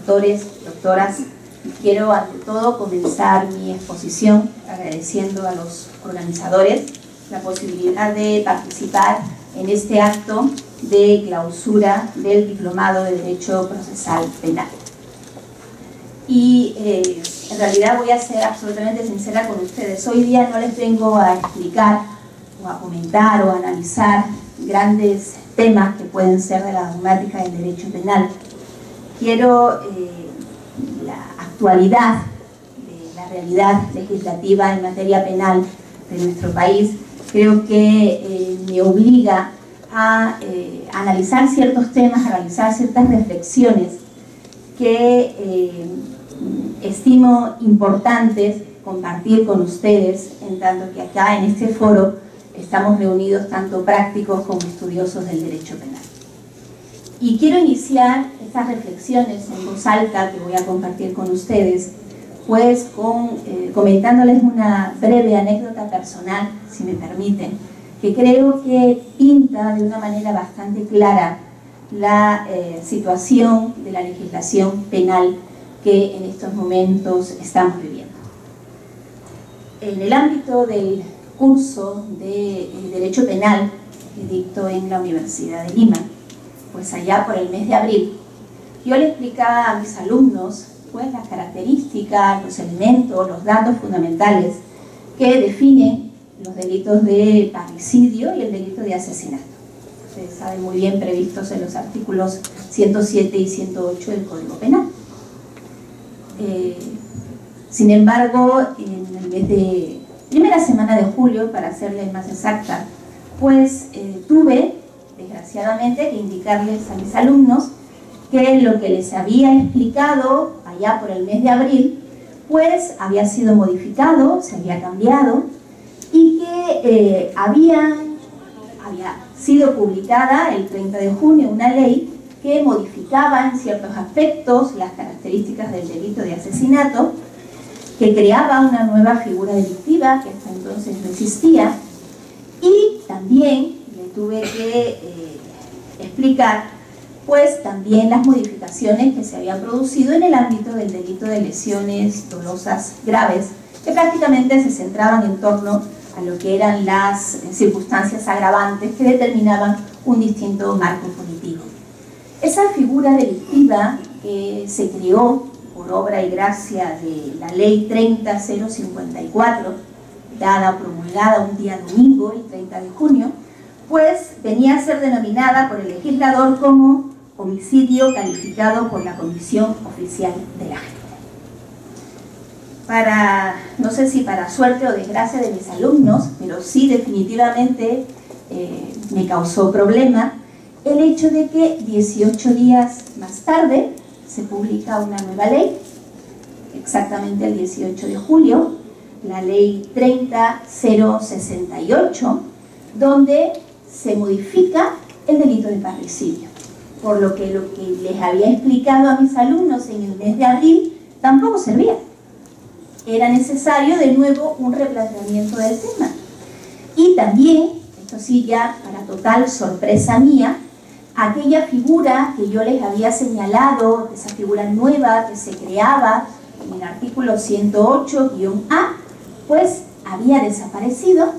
doctores, doctoras, quiero ante todo comenzar mi exposición agradeciendo a los organizadores la posibilidad de participar en este acto de clausura del Diplomado de Derecho Procesal Penal. Y en realidad voy a ser absolutamente sincera con ustedes. Hoy día no les vengo a explicar o a comentar o a analizar grandes temas que pueden ser de la dogmática del derecho penal. Quiero la actualidad de la realidad legislativa en materia penal de nuestro país. Creo que me obliga a analizar ciertos temas, a realizar ciertas reflexiones que estimo importantes compartir con ustedes, en tanto que acá en este foro estamos reunidos tanto prácticos como estudiosos del derecho penal. Y quiero iniciar estas reflexiones en voz alta que voy a compartir con ustedes, pues comentándoles una breve anécdota personal, si me permiten, que creo que pinta de una manera bastante clara la situación de la legislación penal que en estos momentos estamos viviendo. En el ámbito del curso de Derecho Penal que dicto en la Universidad de Lima, pues allá por el mes de abril, yo le explicaba a mis alumnos pues las características, los elementos, los datos fundamentales que definen los delitos de parricidio y el delito de asesinato. Ustedes saben muy bien, previstos en los artículos 107 y 108 del Código Penal. Sin embargo, en el mes de primera semana de julio, para serles más exacta, pues tuve, desgraciadamente, que indicarles a mis alumnos que lo que les había explicado allá por el mes de abril, pues había sido modificado, se había cambiado, y que había sido publicada el 30 de junio una ley que modificaba en ciertos aspectos las características del delito de asesinato, que creaba una nueva figura delictiva que hasta entonces no existía, y también le tuve que explicar pues también las modificaciones que se habían producido en el ámbito del delito de lesiones dolosas graves, que prácticamente se centraban en torno a lo que eran las circunstancias agravantes que determinaban un distinto marco punitivo. Esa figura delictiva que se creó por obra y gracia de la ley 30.054, dada, promulgada un día domingo, el 30 de junio, pues venía a ser denominada por el legislador como homicidio calificado por la Comisión Oficial de la Gente. No sé si para suerte o desgracia de mis alumnos, pero sí definitivamente me causó problema el hecho de que 18 días más tarde se publica una nueva ley, exactamente el 18 de julio, la ley 30.068, donde se modifica el delito de parricidio. Por lo que les había explicado a mis alumnos en el mes de abril tampoco servía. Era necesario de nuevo un replanteamiento del tema. Y también, esto sí ya para total sorpresa mía, aquella figura que yo les había señalado, esa figura nueva que se creaba en el artículo 108-A, pues había desaparecido,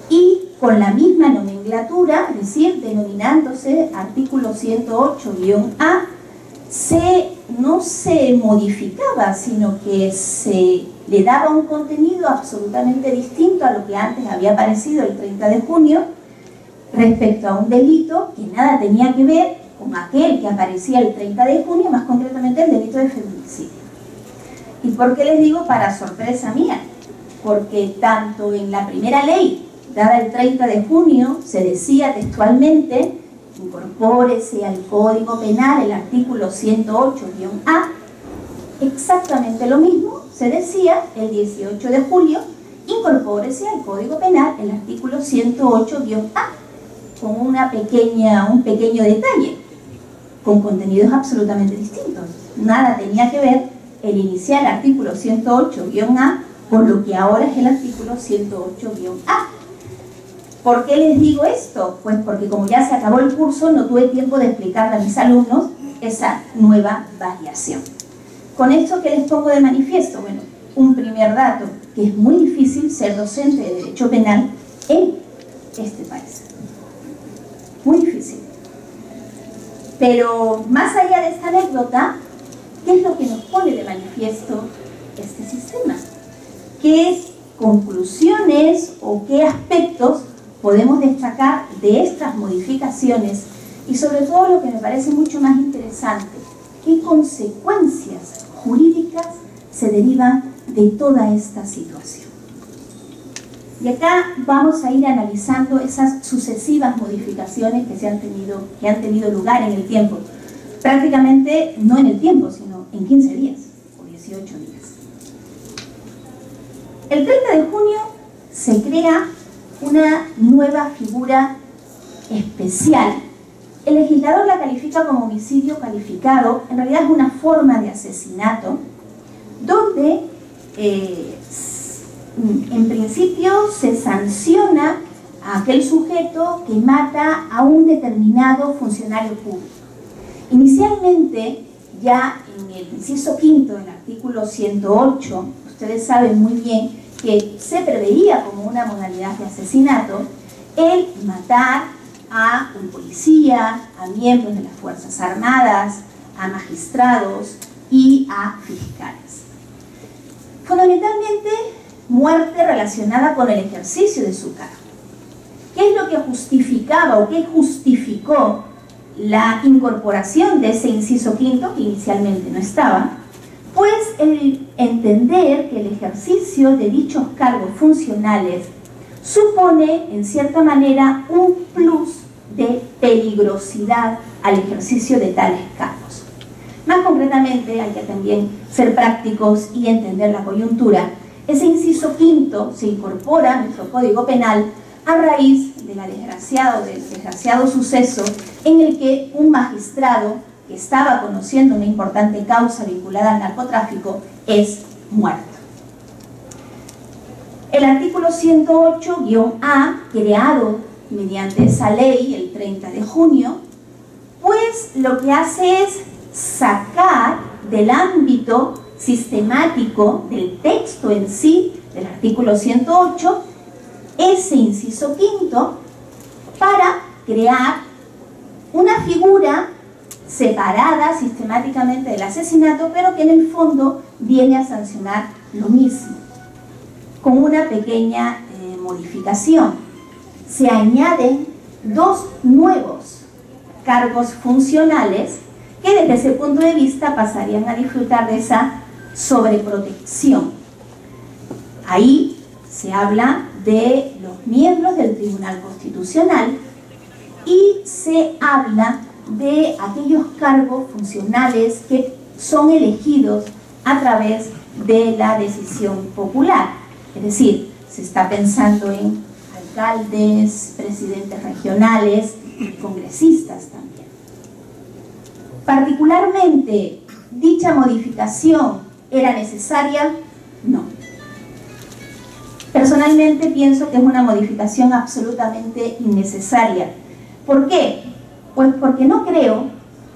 y con la misma nomenclatura, es decir, denominándose artículo 108-A, no se modificaba, sino que se le daba un contenido absolutamente distinto a lo que antes había aparecido el 30 de junio, respecto a un delito que nada tenía que ver con aquel que aparecía el 30 de junio, más concretamente el delito de feminicidio. ¿Y por qué les digo para sorpresa mía? Porque tanto en la primera ley, dada el 30 de junio, se decía textualmente: incorpórese al Código Penal el artículo 108-A, exactamente lo mismo se decía el 18 de julio: incorpórese al Código Penal el artículo 108-A, con un pequeño detalle, con contenidos absolutamente distintos. Nada tenía que ver el inicial artículo 108-A con lo que ahora es el artículo 108-A. ¿Por qué les digo esto? Pues porque como ya se acabó el curso, no tuve tiempo de explicarle a mis alumnos esa nueva variación. ¿Con esto qué les pongo de manifiesto? Bueno, un primer dato, que es muy difícil ser docente de Derecho Penal en este país. Muy difícil. Pero más allá de esta anécdota, ¿qué es lo que nos pone de manifiesto este sistema? ¿Qué conclusiones o qué aspectos podemos destacar de estas modificaciones? Y sobre todo lo que me parece mucho más interesante, ¿qué consecuencias jurídicas se derivan de toda esta situación? Y acá vamos a ir analizando esas sucesivas modificaciones que han tenido lugar en el tiempo. Prácticamente no en el tiempo, sino en 15 días o 18 días. El 30 de junio se crea una nueva figura especial. El legislador la califica como homicidio calificado. En realidad es una forma de asesinato donde en principio se sanciona a aquel sujeto que mata a un determinado funcionario público. Inicialmente, ya en el inciso quinto del artículo 108, ustedes saben muy bien que se preveía como una modalidad de asesinato el matar a un policía, a miembros de las Fuerzas Armadas, a magistrados y a fiscales. Fundamentalmente, muerte relacionada con el ejercicio de su cargo. ¿Qué es lo que justificaba o qué justificó la incorporación de ese inciso quinto, que inicialmente no estaba? Pues el entender que el ejercicio de dichos cargos funcionales supone, en cierta manera, un plus de peligrosidad al ejercicio de tales cargos. Más concretamente, hay que también ser prácticos y entender la coyuntura. Ese inciso quinto se incorpora a nuestro Código Penal a raíz del desgraciado suceso en el que un magistrado que estaba conociendo una importante causa vinculada al narcotráfico es muerto. El artículo 108-A, creado mediante esa ley el 30 de junio, pues lo que hace es sacar del ámbito sistemático del texto en sí, del artículo 108, ese inciso quinto para crear una figura separada sistemáticamente del asesinato, pero que en el fondo viene a sancionar lo mismo, con una pequeña modificación. Se añaden dos nuevos cargos funcionales que desde ese punto de vista pasarían a disfrutar de esa sobreprotección. Ahí se habla de los miembros del Tribunal Constitucional y se habla de aquellos cargos funcionales que son elegidos a través de la decisión popular. Es decir, se está pensando en alcaldes, presidentes regionales y congresistas también. Particularmente, ¿dicha modificación era necesaria? No. Personalmente pienso que es una modificación absolutamente innecesaria. ¿Por qué? Pues porque no creo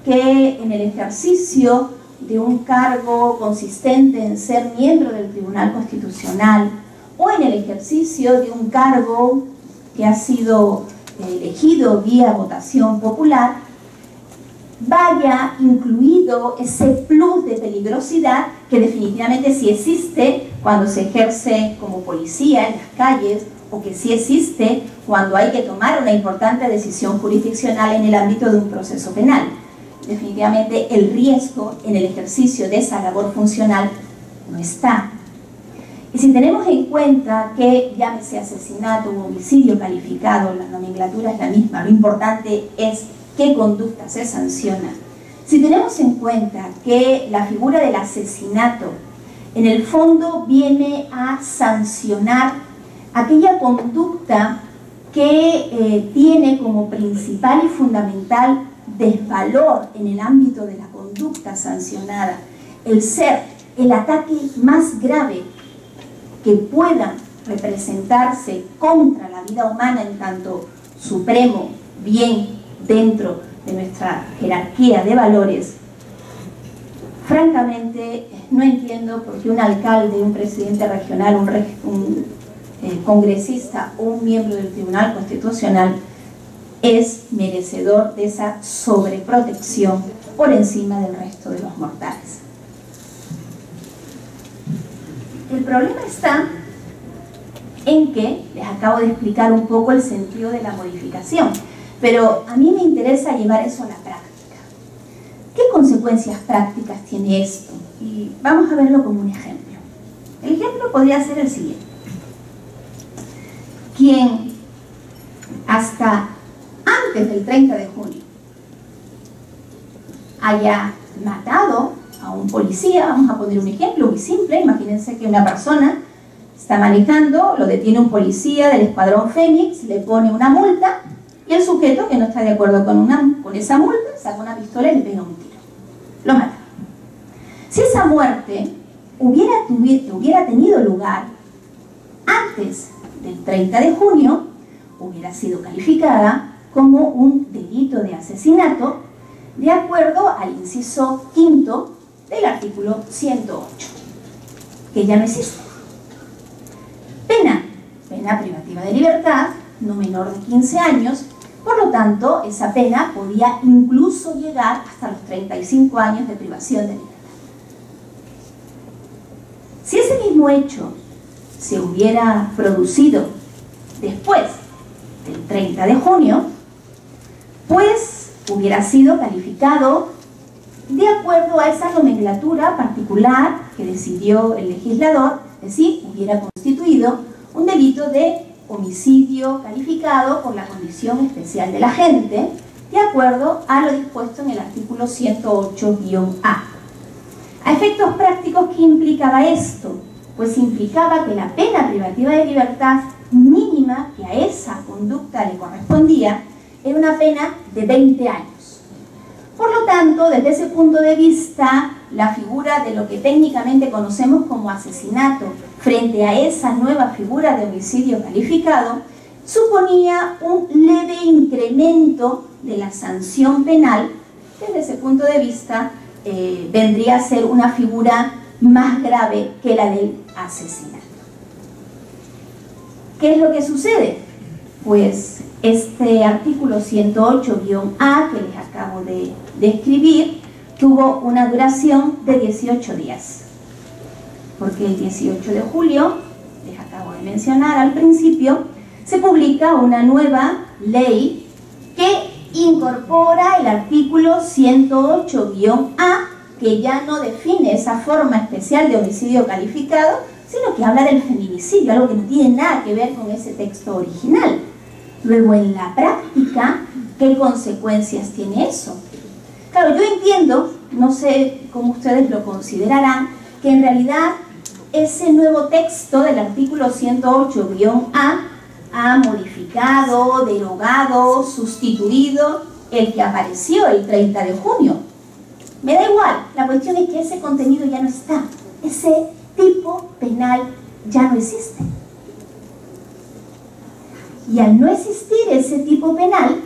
que en el ejercicio de un cargo consistente en ser miembro del Tribunal Constitucional o en el ejercicio de un cargo que ha sido elegido vía votación popular, vaya incluido ese plus de peligrosidad que definitivamente sí existe cuando se ejerce como policía en las calles, o que sí existe cuando hay que tomar una importante decisión jurisdiccional en el ámbito de un proceso penal. Definitivamente el riesgo en el ejercicio de esa labor funcional no está. Y si tenemos en cuenta que, llámese asesinato o homicidio calificado, la nomenclatura es la misma, lo importante es qué conducta se sanciona. Si tenemos en cuenta que la figura del asesinato en el fondo viene a sancionar aquella conducta que tiene como principal y fundamental desvalor en el ámbito de la conducta sancionada, el ser el ataque más grave que pueda representarse contra la vida humana en tanto supremo bien dentro de nuestra jerarquía de valores, francamente no entiendo por qué un alcalde, un presidente regional, un congresista o un miembro del Tribunal Constitucional es merecedor de esa sobreprotección por encima del resto de los mortales. El problema está en que les acabo de explicar un poco el sentido de la modificación, pero a mí me interesa llevar eso a la práctica. ¿Qué consecuencias prácticas tiene esto? Y vamos a verlo como un ejemplo. El ejemplo podría ser el siguiente. Quien hasta antes del 30 de junio haya matado a un policía, vamos a poner un ejemplo muy simple, imagínense que una persona está manejando, lo detiene un policía del Escuadrón Fénix, le pone una multa y el sujeto, que no está de acuerdo con esa multa, saca una pistola y le pega un tiro. Lo mata. Si esa muerte hubiera tenido lugar antes del 30 de junio, hubiera sido calificada como un delito de asesinato de acuerdo al inciso quinto del artículo 108, que ya no existe. Pena privativa de libertad, no menor de 15 años, por lo tanto, esa pena podía incluso llegar hasta los 35 años de privación de libertad. Si ese mismo hecho se hubiera producido después del 30 de junio, pues hubiera sido calificado de acuerdo a esa nomenclatura particular que decidió el legislador, es decir, hubiera constituido un delito de homicidio calificado por la condición especial del agente, de acuerdo a lo dispuesto en el artículo 108-A. A efectos prácticos, ¿qué implicaba esto? Pues implicaba que la pena privativa de libertad mínima que a esa conducta le correspondía era una pena de 20 años. Por lo tanto, desde ese punto de vista, la figura de lo que técnicamente conocemos como asesinato frente a esa nueva figura de homicidio calificado suponía un leve incremento de la sanción penal. Desde ese punto de vista vendría a ser una figura más grave que la del asesinato. ¿Qué es lo que sucede? Pues este artículo 108-A que les acabo de describir tuvo una duración de 18 días. Porque el 18 de julio, les acabo de mencionar al principio, se publica una nueva ley que incorpora el artículo 108-A, que ya no define esa forma especial de homicidio calificado, sino que habla del feminicidio, algo que no tiene nada que ver con ese texto original. Luego, en la práctica, ¿qué consecuencias tiene eso? Claro, yo entiendo, no sé cómo ustedes lo considerarán, que en realidad ese nuevo texto del artículo 108-A ha modificado, derogado, sustituido el que apareció el 30 de junio. Me da igual, la cuestión es que ese contenido ya no está, ese tipo penal ya no existe. Y al no existir ese tipo penal,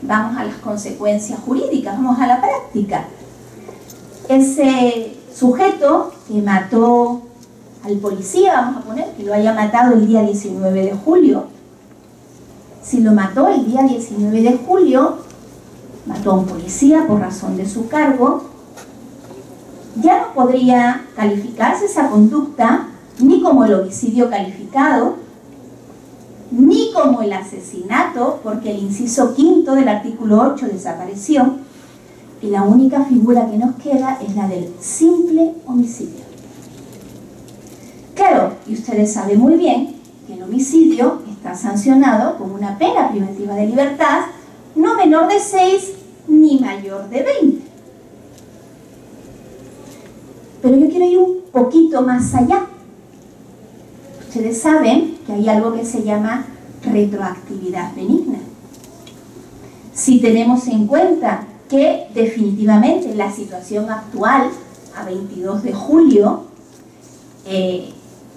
vamos a las consecuencias jurídicas, vamos a la práctica. Ese sujeto que mató al policía, vamos a poner que lo haya matado el día 19 de julio, si lo mató el día 19 de julio, mató a un policía por razón de su cargo, ya no podría calificarse esa conducta ni como el homicidio calificado, ni como el asesinato, porque el inciso quinto del artículo 8 desapareció, y la única figura que nos queda es la del simple homicidio. Claro, y ustedes saben muy bien que el homicidio está sancionado con una pena privativa de libertad no menor de 6 ni mayor de 20. Pero yo quiero ir un poquito más allá. Ustedes saben que hay algo que se llama retroactividad benigna. Si tenemos en cuenta que definitivamente la situación actual, a 22 de julio,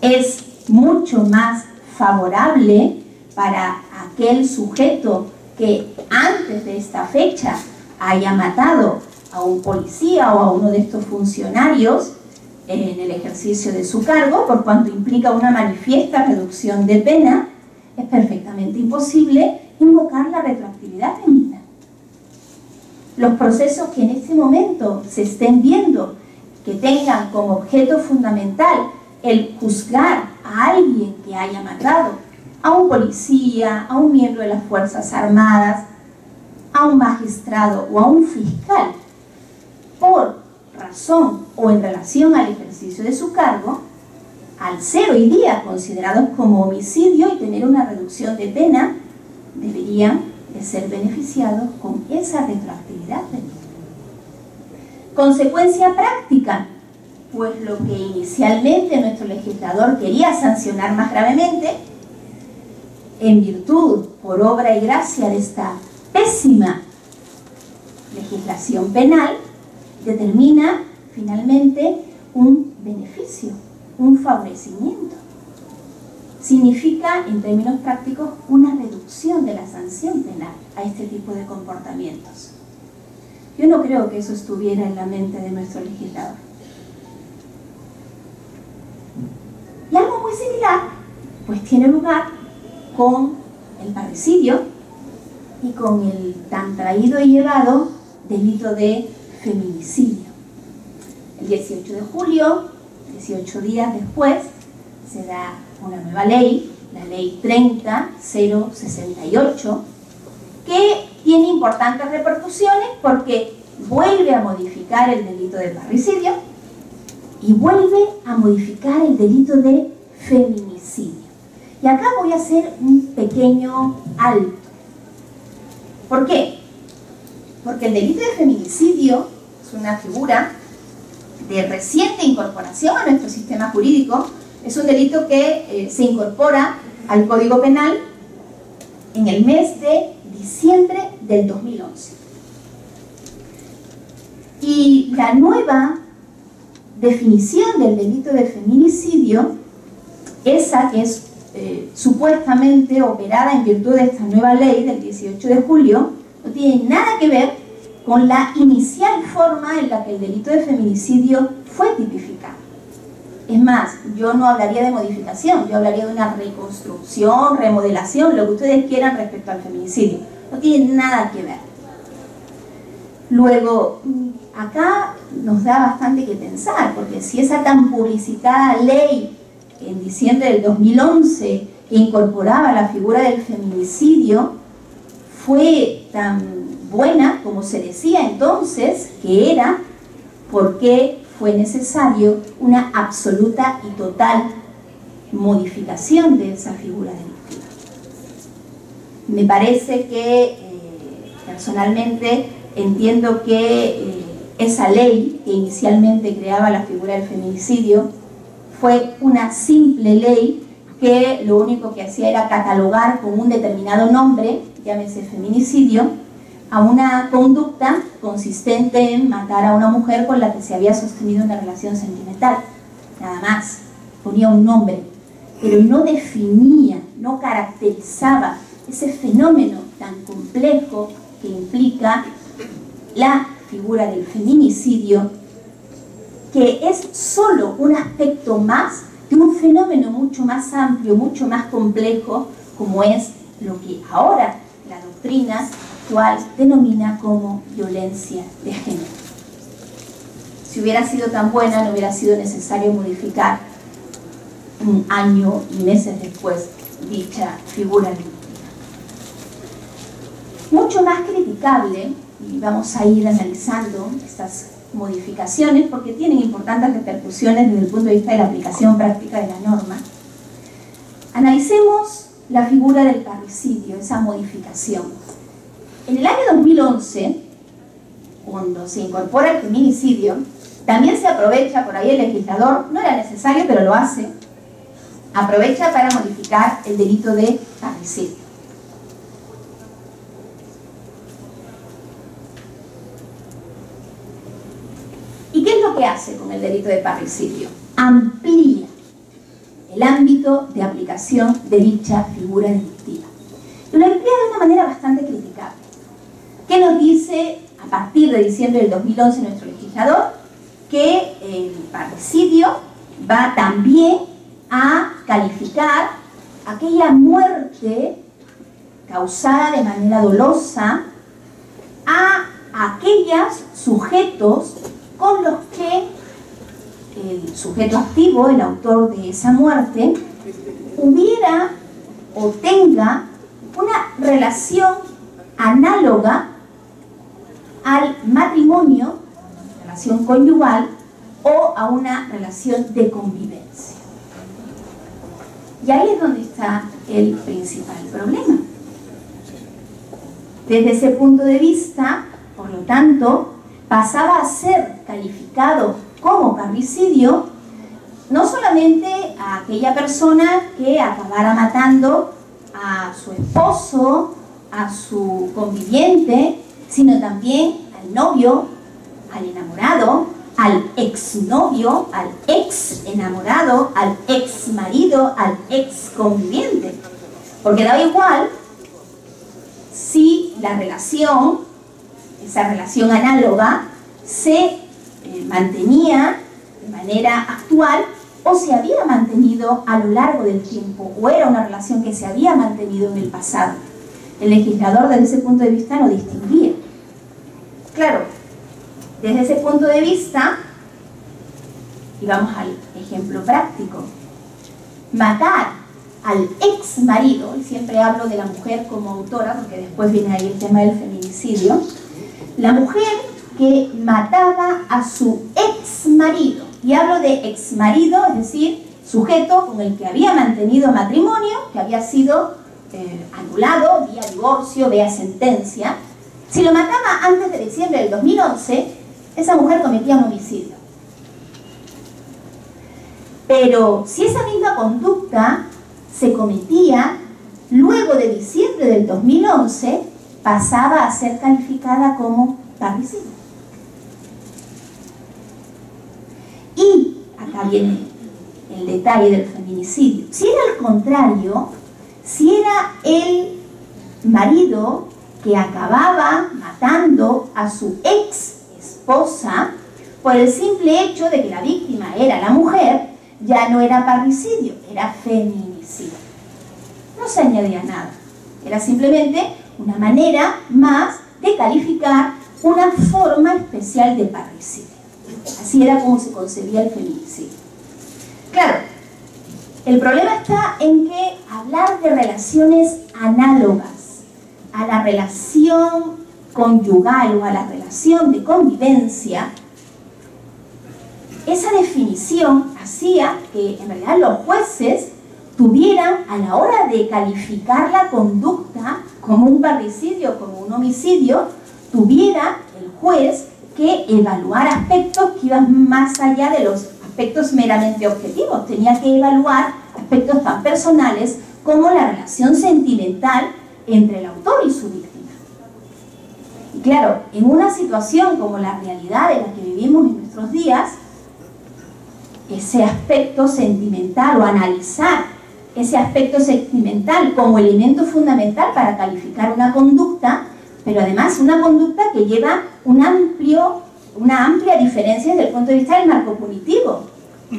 es mucho más favorable para aquel sujeto que antes de esta fecha haya matado a un policía o a uno de estos funcionarios en el ejercicio de su cargo, por cuanto implica una manifiesta reducción de pena, es perfectamente imposible invocar la retroactividad penal. Los procesos que en este momento se estén viendo, que tengan como objeto fundamental el juzgar a alguien que haya matado, a un policía, a un miembro de las Fuerzas Armadas, a un magistrado o a un fiscal, por razón o en relación al ejercicio de su cargo, al ser hoy día considerados como homicidio y tener una reducción de pena, deberían de ser beneficiados con esa retroactividad penal. Consecuencia práctica, pues lo que inicialmente nuestro legislador quería sancionar más gravemente, en virtud, por obra y gracia de esta pésima legislación penal, determina finalmente un beneficio, un favorecimiento. Significa, en términos prácticos, una reducción de la sanción penal a este tipo de comportamientos. Yo no creo que eso estuviera en la mente de nuestro legislador. Y algo muy similar, pues tiene lugar con el parricidio y con el tan traído y llevado delito de feminicidio. El 18 de julio, 18 días después, se da una nueva ley, la ley 30.068, que tiene importantes repercusiones porque vuelve a modificar el delito de parricidio y vuelve a modificar el delito de feminicidio. Y acá voy a hacer un pequeño alto. ¿Por qué? Porque el delito de feminicidio es una figura de reciente incorporación a nuestro sistema jurídico. Es un delito que se incorpora al Código Penal en el mes de diciembre del 2011. Y la nueva definición del delito de feminicidio, esa que es supuestamente operada en virtud de esta nueva ley del 18 de julio, no tiene nada que ver con la inicial forma en la que el delito de feminicidio fue tipificado. Es más, yo no hablaría de modificación, yo hablaría de una reconstrucción, remodelación, lo que ustedes quieran respecto al feminicidio. No tiene nada que ver. Luego, acá nos da bastante que pensar, porque si esa tan publicitada ley en diciembre del 2011 que incorporaba la figura del feminicidio fue tan buena como se decía entonces que era, porque fue necesario una absoluta y total modificación de esa figura delictiva. Me parece que personalmente entiendo que esa ley que inicialmente creaba la figura del feminicidio fue una simple ley que lo único que hacía era catalogar con un determinado nombre, llámese feminicidio, a una conducta consistente en matar a una mujer con la que se había sostenido una relación sentimental. Nada más, ponía un nombre, pero no definía, no caracterizaba ese fenómeno tan complejo que implica la figura del feminicidio, que es solo un aspecto más de un fenómeno mucho más amplio, mucho más complejo, como es lo que ahora la doctrina actual denomina como violencia de género. Si hubiera sido tan buena, no hubiera sido necesario modificar un año y meses después dicha figura delictiva. Mucho más criticable, y vamos a ir analizando estas modificaciones porque tienen importantes repercusiones desde el punto de vista de la aplicación práctica de la norma. Analicemos la figura del parricidio, esa modificación. En el año 2011, cuando se incorpora el feminicidio, también se aprovecha, por ahí el legislador, no era necesario pero lo hace, aprovecha para modificar el delito de parricidio. ¿Y qué es lo que hace con el delito de parricidio? Amplía el ámbito de aplicación de dicha figura delictiva. Y lo emplea de una manera bastante criticable. ¿Qué nos dice a partir de diciembre del 2011 nuestro legislador, que el parricidio va también a calificar aquella muerte causada de manera dolosa a aquellos sujetos con los que el sujeto activo, el autor de esa muerte, hubiera o tenga una relación análoga al matrimonio, relación conyugal, o a una relación de convivencia. Y ahí es donde está el principal problema. Desde ese punto de vista, por lo tanto, pasaba a ser calificado como parricidio no solamente a aquella persona que acabara matando a su esposo, a su conviviente, sino también al novio, al enamorado, al exnovio, al ex enamorado, al ex marido, al ex conviviente. Porque da igual si la relación, esa relación análoga, se mantenía de manera actual o se había mantenido a lo largo del tiempo, o era una relación que se había mantenido en el pasado. El legislador desde ese punto de vista no distinguía. Claro, desde ese punto de vista, y vamos al ejemplo práctico, matar al ex marido, y siempre hablo de la mujer como autora porque después viene ahí el tema del feminicidio, la mujer que mataba a su ex marido, y hablo de ex marido, es decir, sujeto con el que había mantenido matrimonio, que había sido anulado vía divorcio, vía sentencia. Si lo mataba antes de diciembre del 2011, esa mujer cometía un homicidio. Pero si esa misma conducta se cometía luego de diciembre del 2011, pasaba a ser calificada como parricidio. Y acá viene el detalle del feminicidio. Si era al contrario, si era el marido que acababa matando a su ex esposa por el simple hecho de que la víctima era la mujer, ya no era parricidio, era feminicidio. No se añadía nada, era simplemente una manera más de calificar una forma especial de parricidio. Así era como se concebía el feminicidio. Claro, el problema está en que hablar de relaciones análogas a la relación conyugal o a la relación de convivencia, esa definición hacía que en realidad los jueces tuvieran, a la hora de calificar la conducta como un parricidio, como un homicidio, tuviera el juez que evaluar aspectos que iban más allá de los aspectos meramente objetivos. Tenía que evaluar aspectos tan personales como la relación sentimental entre el autor y su víctima. Y claro, en una situación como la realidad en la que vivimos en nuestros días, ese aspecto sentimental o analizar ese aspecto sentimental como elemento fundamental para calificar una conducta, pero además una conducta que lleva una amplia diferencia desde el punto de vista del marco punitivo.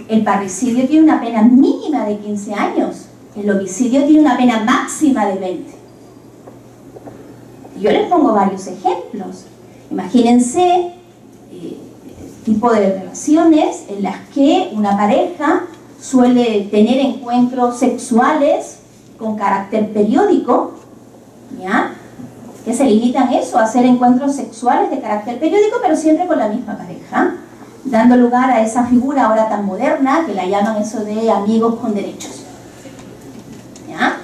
El parricidio tiene una pena mínima de 15 años, el homicidio tiene una pena máxima de 20. Yo les pongo varios ejemplos. Imagínense tipo de relaciones en las que una pareja suele tener encuentros sexuales con carácter periódico, ¿ya? Que se limitan eso, a hacer encuentros sexuales de carácter periódico, pero siempre con la misma pareja, dando lugar a esa figura ahora tan moderna que la llaman eso de amigos con derechos, ¿ya?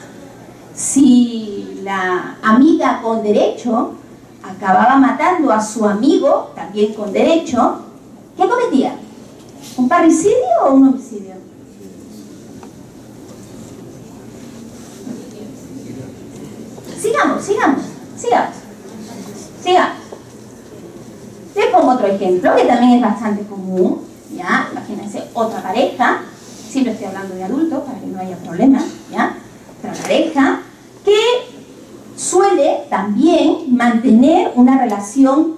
Si la amiga con derecho acababa matando a su amigo, también con derecho, ¿qué cometía? ¿Un parricidio o un homicidio? Sigamos. Les pongo otro ejemplo que también es bastante común, ¿ya? Imagínense otra pareja, siempre estoy hablando de adultos para que no haya problema, ¿ya? Otra pareja que suele también mantener una relación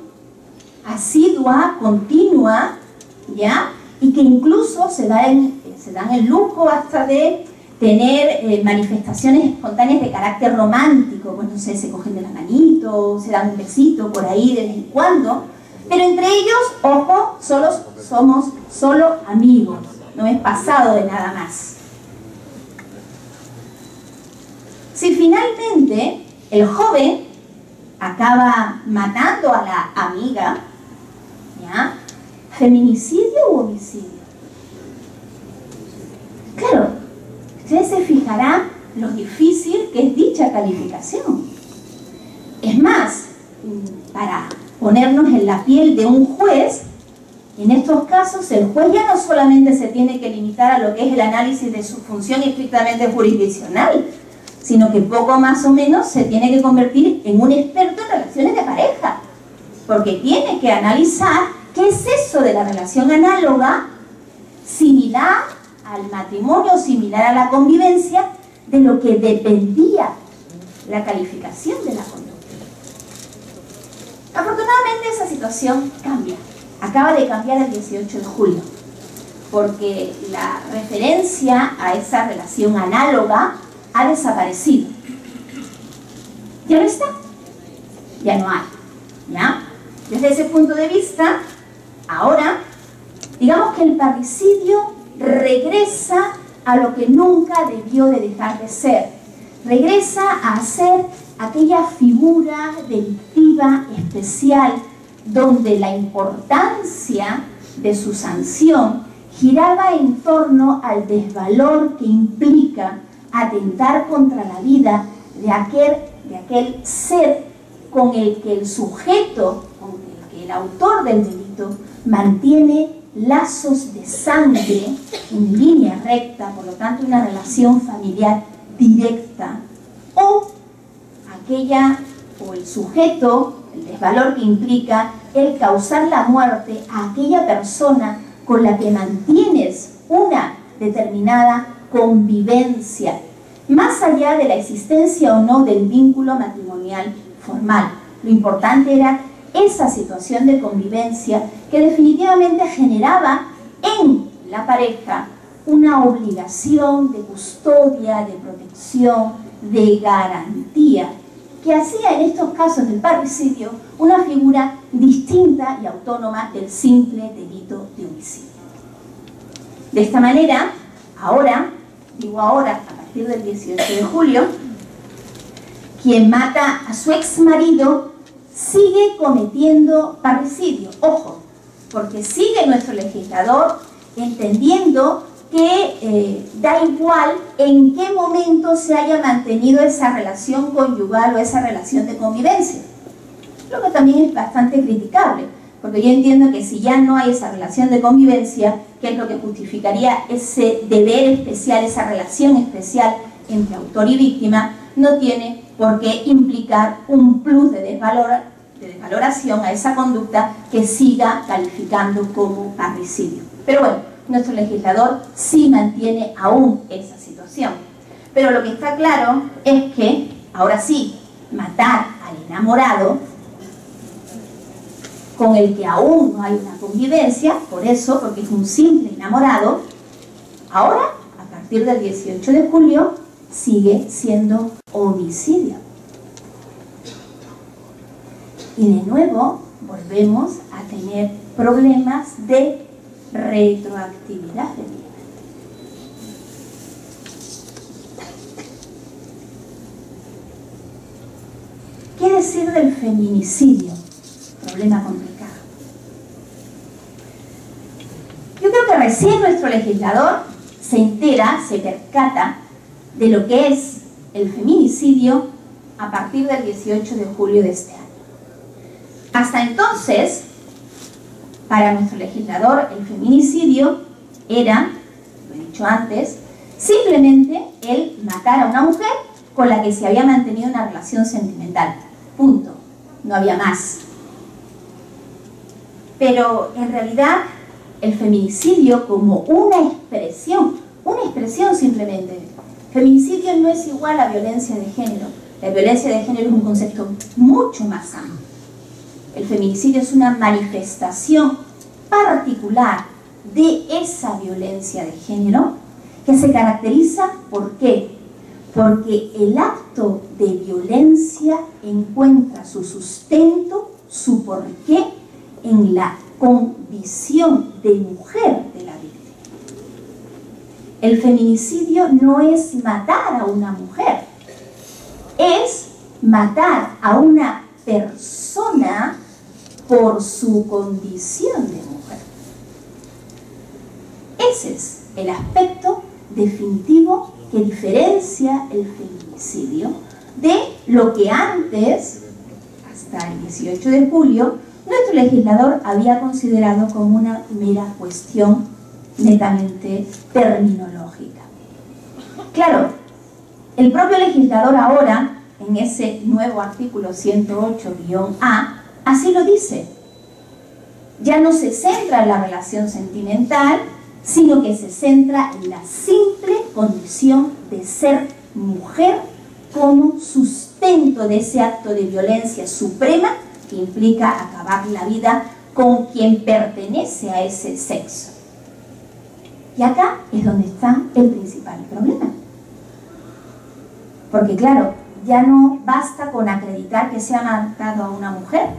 asidua, continua, ¿ya? Y que incluso se dan el lujo hasta de tener manifestaciones espontáneas de carácter romántico. Pues no sé, se cogen de la manito, se dan un besito por ahí de vez en cuando, pero entre ellos, ojo, somos solo amigos, no es pasado de nada más. Si finalmente el joven acaba matando a la amiga, ¿ya? ¿Feminicidio u homicidio? Claro, ustedes se fijarán lo difícil que es dicha calificación. Es más, para ponernos en la piel de un juez, en estos casos el juez ya no solamente se tiene que limitar a lo que es el análisis de su función estrictamente jurisdiccional, sino que poco más o menos se tiene que convertir en un experto en relaciones de pareja, porque tiene que analizar qué es eso de la relación análoga, similar al matrimonio, similar a la convivencia, de lo que dependía la calificación de la conducta. Afortunadamente esa situación cambia, acaba de cambiar el 18 de julio, porque la referencia a esa relación análoga ha desaparecido. ¿Ya no está? Ya no hay, ¿ya? Desde ese punto de vista, ahora, digamos que el parricidio regresa a lo que nunca debió de dejar de ser. Regresa a ser aquella figura delictiva especial donde la importancia de su sanción giraba en torno al desvalor que implica atentar contra la vida de aquel ser con el que el sujeto, con el que el autor del delito mantiene lazos de sangre en línea recta, por lo tanto una relación familiar directa, o el sujeto, el desvalor que implica el causar la muerte a aquella persona con la que mantienes una determinada convivencia, más allá de la existencia o no del vínculo matrimonial formal. Lo importante era esa situación de convivencia que definitivamente generaba en la pareja una obligación de custodia, de protección, de garantía, que hacía en estos casos del parricidio una figura distinta y autónoma del simple delito de homicidio. De esta manera, ahora, a partir del 18 de julio, quien mata a su ex marido sigue cometiendo parricidio. Ojo, porque sigue nuestro legislador entendiendo que da igual en qué momento se haya mantenido esa relación conyugal o esa relación de convivencia. Lo que también es bastante criticable, porque yo entiendo que si ya no hay esa relación de convivencia, que es lo que justificaría ese deber especial, esa relación especial entre autor y víctima, no tiene por qué implicar un plus de desvaloración a esa conducta que siga calificando como parricidio. Pero bueno, nuestro legislador sí mantiene aún esa situación. Pero lo que está claro es que, ahora sí, matar al enamorado con el que aún no hay una convivencia, porque es un simple enamorado, ahora, a partir del 18 de julio, sigue siendo homicidio. Y de nuevo volvemos a tener problemas de retroactividad de vida. ¿Qué decir del feminicidio? Problema complicado. Yo creo que recién nuestro legislador se entera, se percata de lo que es el feminicidio a partir del 18 de julio de este año. Hasta entonces, para nuestro legislador, el feminicidio era, lo he dicho antes, simplemente el matar a una mujer con la que se había mantenido una relación sentimental. Punto. No había más. Pero en realidad el feminicidio como una expresión simplemente. Feminicidio no es igual a violencia de género. La violencia de género es un concepto mucho más amplio. el feminicidio es una manifestación particular de esa violencia de género que se caracteriza, ¿por qué? Porque el acto de violencia encuentra su sustento, su porqué en la condición de mujer de la víctima. El feminicidio no es matar a una mujer, es matar a una persona por su condición de mujer. Ese es el aspecto definitivo que diferencia el feminicidio de lo que antes, hasta el 18 de julio, nuestro legislador había considerado como una mera cuestión netamente terminológica. Claro, el propio legislador ahora, en ese nuevo artículo 108-A, así lo dice. Ya no se centra en la relación sentimental, sino que se centra en la simple condición de ser mujer como sustento de ese acto de violencia suprema que implica acabar la vida con quien pertenece a ese sexo. Y acá es donde está el principal problema. Porque claro, ya no basta con acreditar que se ha matado a una mujer.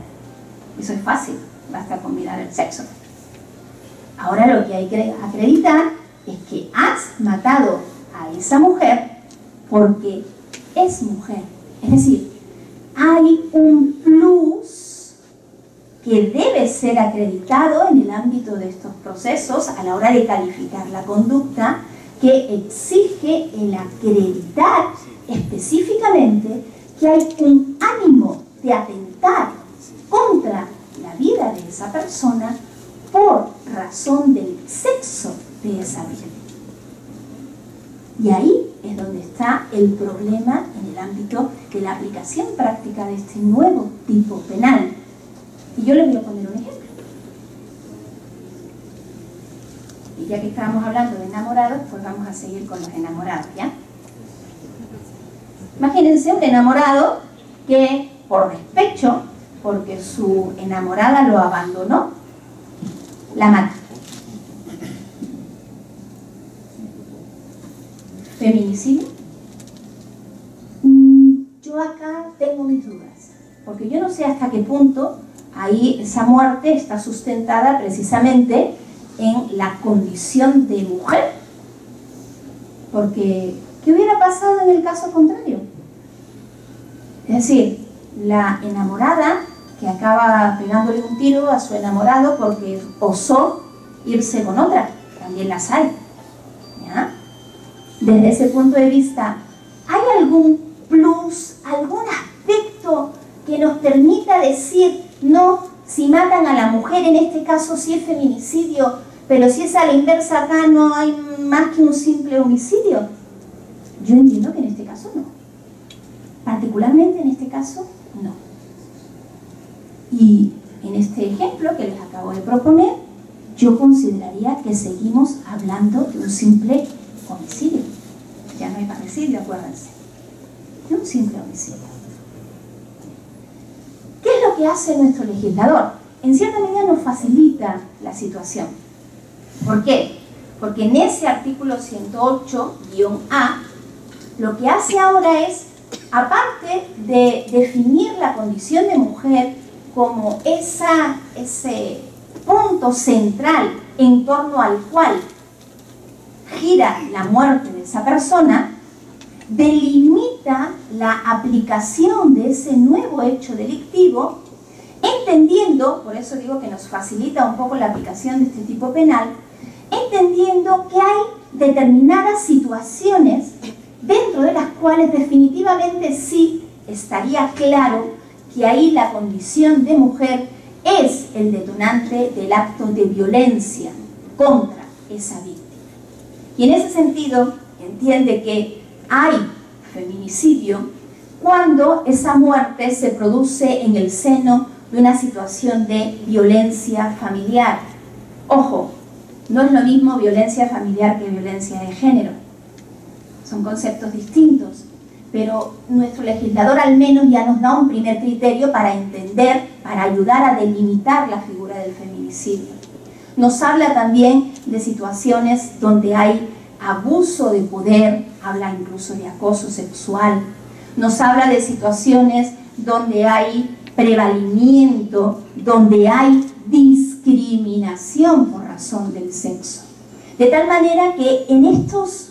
Eso es fácil, basta con mirar el sexo. Ahora lo que hay que acreditar es que has matado a esa mujer porque es mujer. Es decir, hay un plus que debe ser acreditado en el ámbito de estos procesos a la hora de calificar la conducta, que exige el acreditar específicamente que hay un ánimo de atentar contra la vida de esa persona por razón del sexo de esa víctima. Y ahí es donde está el problema en el ámbito de la aplicación práctica de este nuevo tipo penal. Y yo les voy a poner un ejemplo. Y ya que estábamos hablando de enamorados, pues vamos a seguir con los enamorados, ¿ya? Imagínense un enamorado que por despecho, porque su enamorada lo abandonó, la mata. ¿Feminicidio? Yo acá tengo mis dudas, porque yo no sé hasta qué punto ahí esa muerte está sustentada precisamente en la condición de mujer. Porque, ¿qué hubiera pasado en el caso contrario? Es decir, la enamorada que acaba pegándole un tiro a su enamorado porque osó irse con otra, también las hay, ¿ya? Desde ese punto de vista, ¿hay algún plus, algún aspecto que nos permita decir, no, si matan a la mujer en este caso sí es feminicidio, pero si es a la inversa acá no hay más que un simple homicidio? Yo entiendo que en este caso no. Particularmente en este caso, no. Y en este ejemplo que les acabo de proponer, yo consideraría que seguimos hablando de un simple homicidio. Ya no hay parricidio, acuérdense. De un simple homicidio. ¿Qué es lo que hace nuestro legislador? En cierta medida nos facilita la situación. ¿Por qué? Porque en ese artículo 108-A, lo que hace ahora es, aparte de definir la condición de mujer como ese punto central en torno al cual gira la muerte de esa persona, delimita la aplicación de ese nuevo hecho delictivo, entendiendo, por eso digo que nos facilita un poco la aplicación de este tipo penal, entendiendo que hay determinadas situaciones dentro de las cuales definitivamente sí estaría claro que ahí la condición de mujer es el detonante del acto de violencia contra esa víctima. Y en ese sentido entiende que hay feminicidio cuando esa muerte se produce en el seno de una situación de violencia familiar. Ojo, no es lo mismo violencia familiar que violencia de género. Son conceptos distintos. pero nuestro legislador al menos ya nos da un primer criterio para entender, para ayudar a delimitar la figura del feminicidio. Nos habla también de situaciones donde hay abuso de poder, habla incluso de acoso sexual, nos habla de situaciones donde hay prevalimiento, donde hay discriminación por razón del sexo. De tal manera que en estos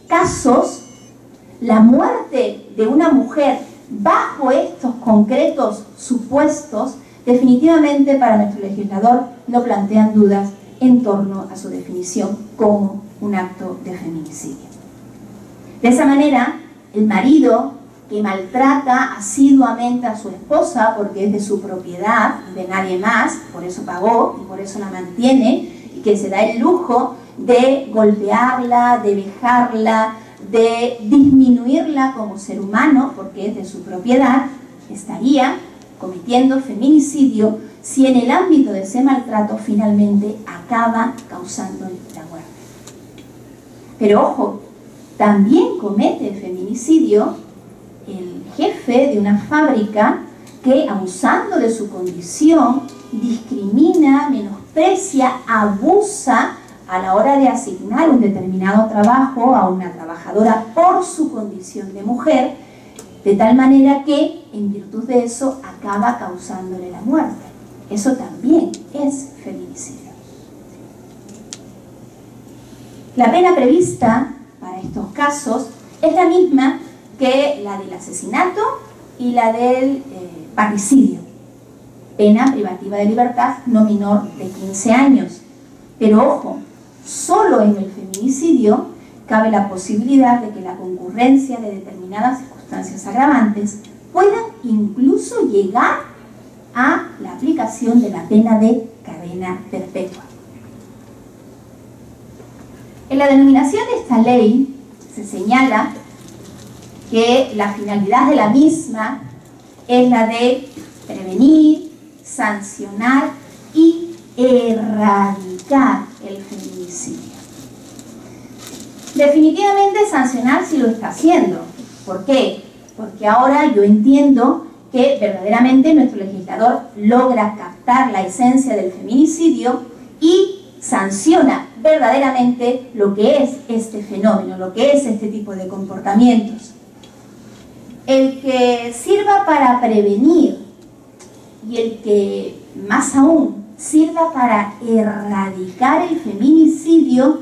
casos, la muerte de una mujer bajo estos concretos supuestos, definitivamente para nuestro legislador no plantean dudas en torno a su definición como un acto de feminicidio. De esa manera, el marido que maltrata asiduamente a su esposa porque es de su propiedad, de nadie más, por eso pagó y por eso la mantiene, y que se da el lujo de golpearla, de vejarla, de disminuirla como ser humano porque es de su propiedad, estaría cometiendo feminicidio si en el ámbito de ese maltrato finalmente acaba causándole la muerte. Pero ojo, también comete feminicidio el jefe de una fábrica que, abusando de su condición, discrimina, menosprecia, abusa a la hora de asignar un determinado trabajo a una trabajadora por su condición de mujer, de tal manera que, en virtud de eso, acaba causándole la muerte. Eso también es feminicidio. La pena prevista para estos casos es la misma que la del asesinato y la del parricidio. Pena privativa de libertad no menor de 15 años. Pero ojo, solo en el feminicidio cabe la posibilidad de que la concurrencia de determinadas circunstancias agravantes puedan incluso llegar a la aplicación de la pena de cadena perpetua. En la denominación de esta ley se señala que la finalidad de la misma es la de prevenir, sancionar y erradicar el feminicidio. Definitivamente sancionar sí lo está haciendo. ¿Por qué? Porque ahora yo entiendo que verdaderamente nuestro legislador logra captar la esencia del feminicidio y sanciona verdaderamente lo que es este fenómeno, lo que es este tipo de comportamientos. El que sirva para prevenir y el que, más aún, sirva para erradicar el feminicidio,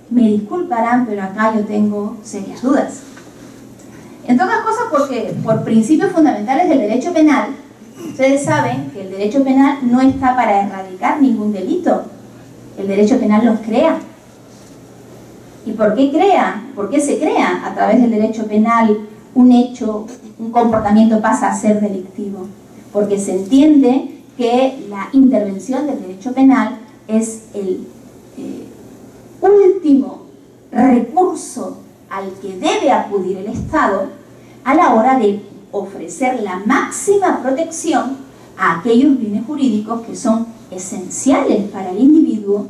me disculparán, pero acá yo tengo serias dudas. Entre otras cosas porque, por principios fundamentales del derecho penal, ustedes saben que el derecho penal no está para erradicar ningún delito. El derecho penal los crea. ¿Y por qué crea? ¿Por qué se crea a través del derecho penal un hecho, un comportamiento pasa a ser delictivo? Porque se entiende que la intervención del derecho penal es el último recurso al que debe acudir el Estado a la hora de ofrecer la máxima protección a aquellos bienes jurídicos que son esenciales para el individuo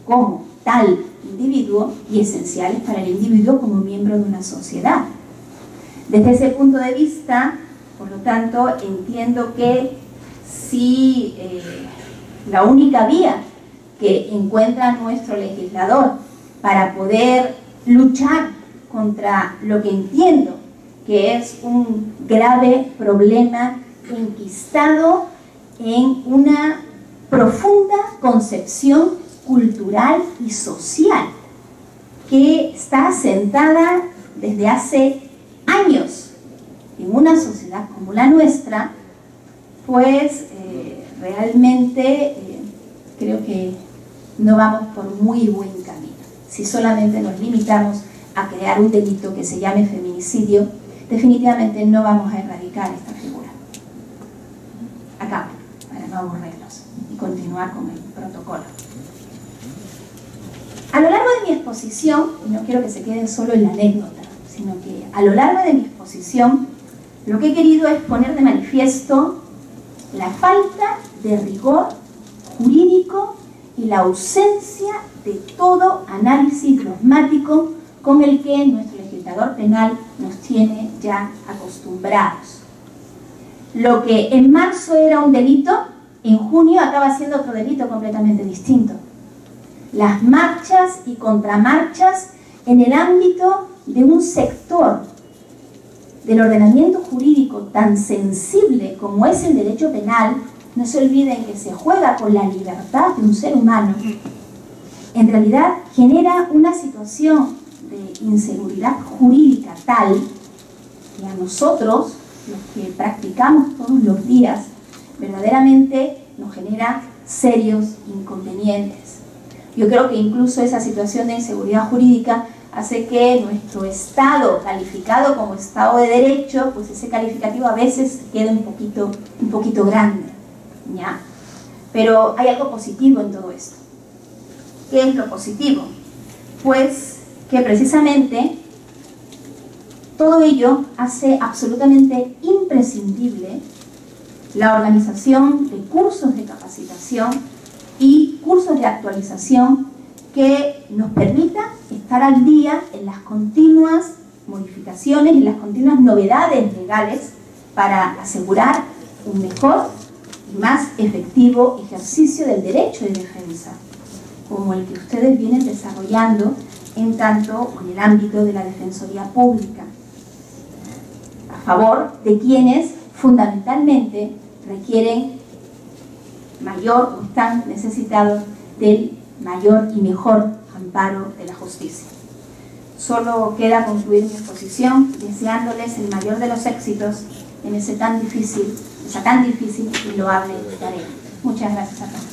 como tal individuo y esenciales para el individuo como miembro de una sociedad. Desde ese punto de vista, por lo tanto, entiendo que si la única vía que encuentra nuestro legislador para poder luchar contra lo que entiendo que es un grave problema enquistado en una profunda concepción cultural y social que está asentada desde hace años en una sociedad como la nuestra, pues realmente creo que no vamos por muy buen camino. Si solamente nos limitamos a crear un delito que se llame feminicidio, definitivamente no vamos a erradicar esta figura. Acabo, para no aburrirlos y continuar con el protocolo. A lo largo de mi exposición, y no quiero que se quede solo en la anécdota, sino que a lo largo de mi exposición, lo que he querido es poner de manifiesto la falta de rigor jurídico y la ausencia de todo análisis dogmático con el que nuestro legislador penal nos tiene ya acostumbrados. Lo que en marzo era un delito, en junio acaba siendo otro delito completamente distinto. Las marchas y contramarchas en el ámbito de un sector del ordenamiento jurídico tan sensible como es el derecho penal, no se olviden que se juega con la libertad de un ser humano, en realidad genera una situación de inseguridad jurídica tal que a nosotros, los que practicamos todos los días, verdaderamente nos genera serios inconvenientes. Yo creo que incluso esa situación de inseguridad jurídica hace que nuestro Estado, calificado como Estado de Derecho, pues ese calificativo a veces quede un poquito grande, ¿ya? Pero hay algo positivo en todo esto. ¿Qué es lo positivo? Pues que precisamente todo ello hace absolutamente imprescindible la organización de cursos de capacitación y cursos de actualización que nos permita estar al día en las continuas modificaciones y las continuas novedades legales para asegurar un mejor y más efectivo ejercicio del derecho de defensa, como el que ustedes vienen desarrollando en tanto en el ámbito de la Defensoría Pública, a favor de quienes fundamentalmente requieren mayor o están necesitados del mayor y mejor amparo de la justicia. Solo queda concluir mi exposición deseándoles el mayor de los éxitos en esa tan difícil y loable tarea. Muchas gracias a todos.